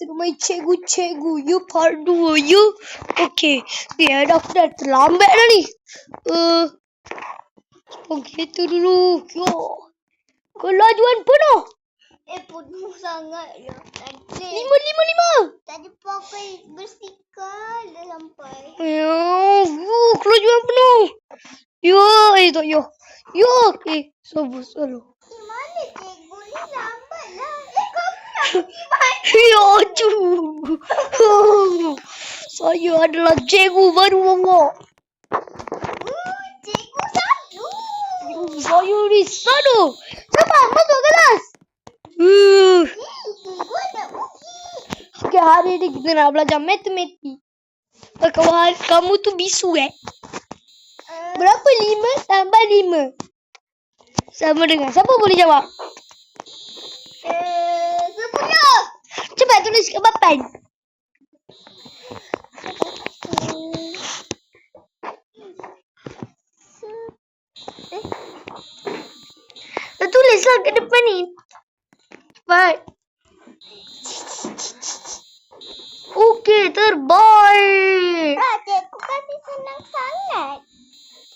kita main cikgu-cikgu. You part 2 you. Okay. Biar aku dah terlambat dah ni. Okay tu dulu. Yo. Kelajuan penuh. Penuh sangat ya. Lima. Tadi pakai bersikal dah sampai. Yo, kelajuan penuh. Yo, tak yo. Yo, sabar. Mana cikgu ni lambat lah. Kamu nak pergi mana? Ya, saya adalah cikgu baru mongok. Cikgu satu. Saya ni satu. Cepat masuk kelas. Cikgu nak pergi. Okay, hari ni kita nak belajar matematik. Kamu tu bisu Berapa 5 tambah 5? Sama dengan. Siapa boleh jawab? 10. Cepat tulis kat papan. Tulislah kat depan ni. Cepat. Okey, terbaik. Cikgu kasi senang sangat.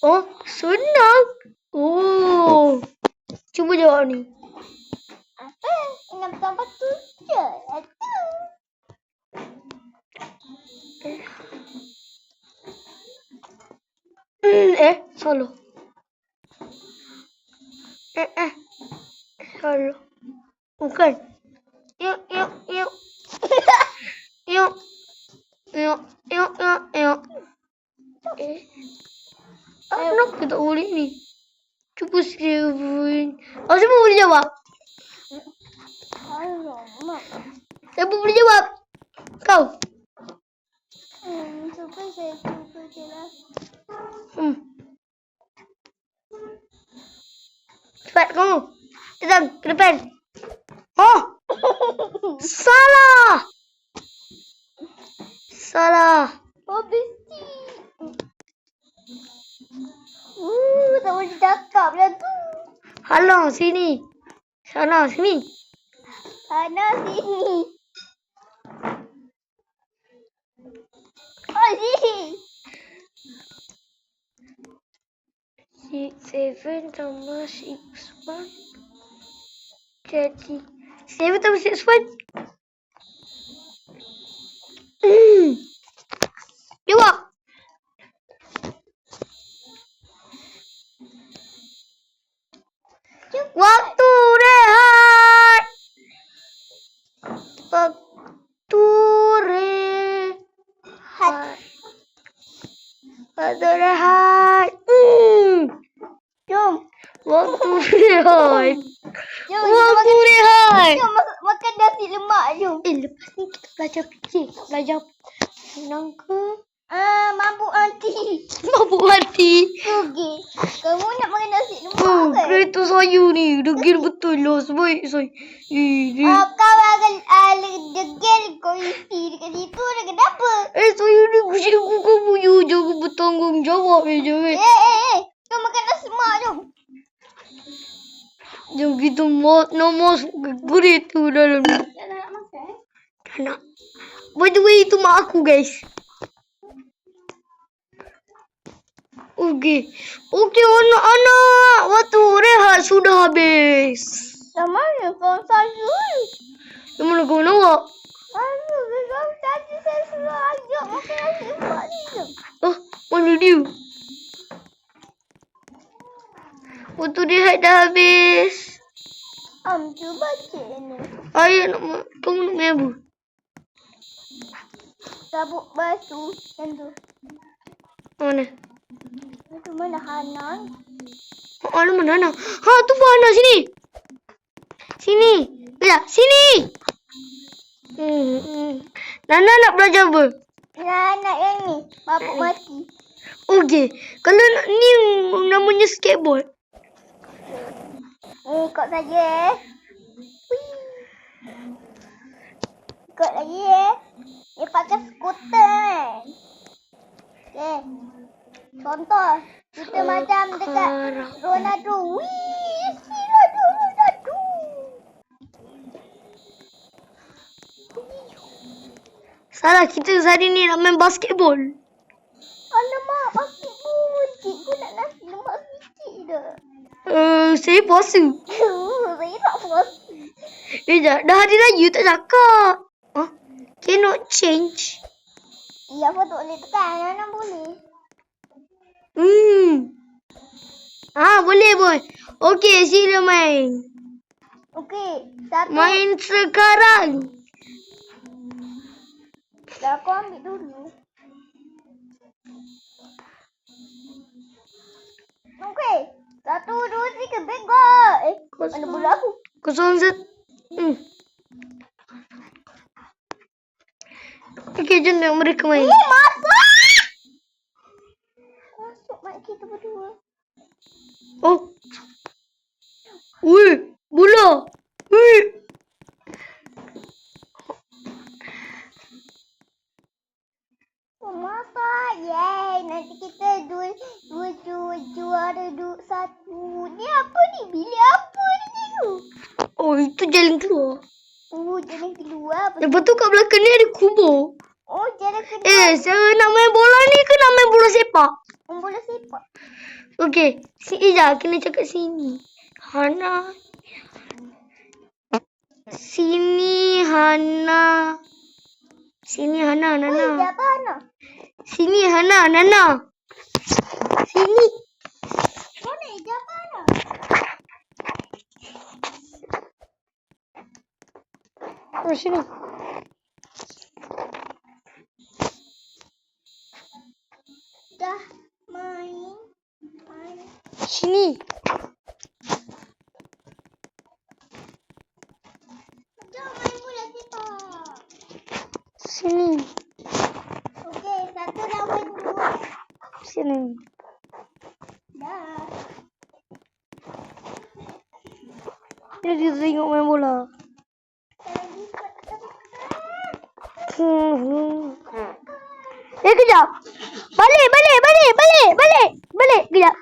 Oh, senang. Oh. Cuba jawab ni. Apa? 6 tambah 7. Salah. Salah. Bukan. Yuk. Kenapa tak boleh ni? Cuba 7. Siapa boleh jawab? Alamak. Siapa boleh jawab? Kau. Cuba saya cuba je lah. Cepat kamu. Datang ke depan. Oh. Salah. Oh, besti. Tak boleh cakap lah tu. Halang sini. Sana sini. Sana sini. Oh, sini. 7 tambah 6 jadi 7 tambah 6 Jawab. Waktu rehat. Jom. Waktu rehat. Jom makan nasi lemak jom. Lepas ni kita belajar fikir. Belajar senang ke? Mabuk nanti. Mabuk hati. Okey. Kamu nak makan nasi lemak ke? Kereta saya ni degil betul lah. Sebaik saya. Kau akan degil kau isi dekat situ dah kenapa? Saya ni cikgu kamu. You jangan bertanggungjawab je. Kau makan nasi lemak jom. Jom kita nak masuk ke kereta dalam ni. Tak nak makan? Tak nak. By the way, itu mak aku guys. Okey, anak-anak. Waktu rehat sudah habis. Yang mana kau saya? Yang mana kau nak awak? Tadi saya suruh ajak makan nasi lemak ni je. Mana dia? Waktu rehat dah habis. Cuba cik ni. Ayah kamu nak main apa? Sabuk batu yang tu. Mana? Itu mana Hanan? Mana Nana? Tu pun Hana sini. Sini. Bila? Sini. Nana nak belajar apa? Anak yang ni. Mabuk mati. Okey. Kalau ni namanya skateboard. Ikut saja. Ikut lagi Dia pakai skuter kan. Okay. Contoh. Kita macam dekat Ronaldo. Ronaldo. Salah, kita hari ni nak main basketball. Alamak, basketball. Cikgu nak nasi lemak sikit dah. Saya puasa. Saya tak puas. Dah hari raya tak cakap. Cannot change. Ya, apa tak boleh tekan? Mana boleh? Boleh boy. Okey, sila main. Okey, satu. Main sekarang. Dah aku ambil dulu. Okey, 1, 2, 3, bengkok. Mana bola aku? 0-1. Okey, jom tengok mereka main. Masuk! Masuk mak kita berdua. Bola. Masuk. Yeay, nanti kita dua juara 1. Ni apa ni? Bilik apa ni cikgu? Itu jalan keluar. Jalan keluar. Lepas tu kat belakang ni ada kubur. Jalan keluar. Saya nak main bola ni ke nak main bola sepak? Bola sepak. Okey, Ijah kena cakap sini. Hana. Sini Hana. Sini Hana, Nana. Siapa Hana? Sini Hana, Nana. Sini. Mana siapa Hana? Sini. Dah main. Sini. Jom main bola sepak. Sini. Okey, 1 lawan 2. Sini. Dah. Dia tengok main bola. Kejap. Balik. Kejap.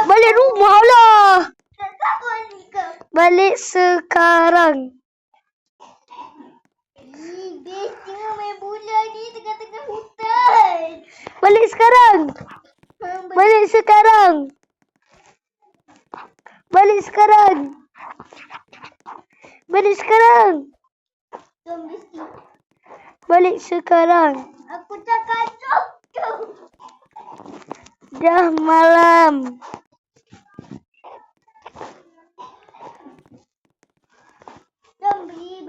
Balik rumah lah. Balik sekarang. Best tengok main bola ni tengah-tengah hutan. Balik sekarang. Balik sekarang. Balik sekarang. Balik sekarang. Jom mesti. Balik sekarang. Aku cakap jom. Dah malam. Jom beli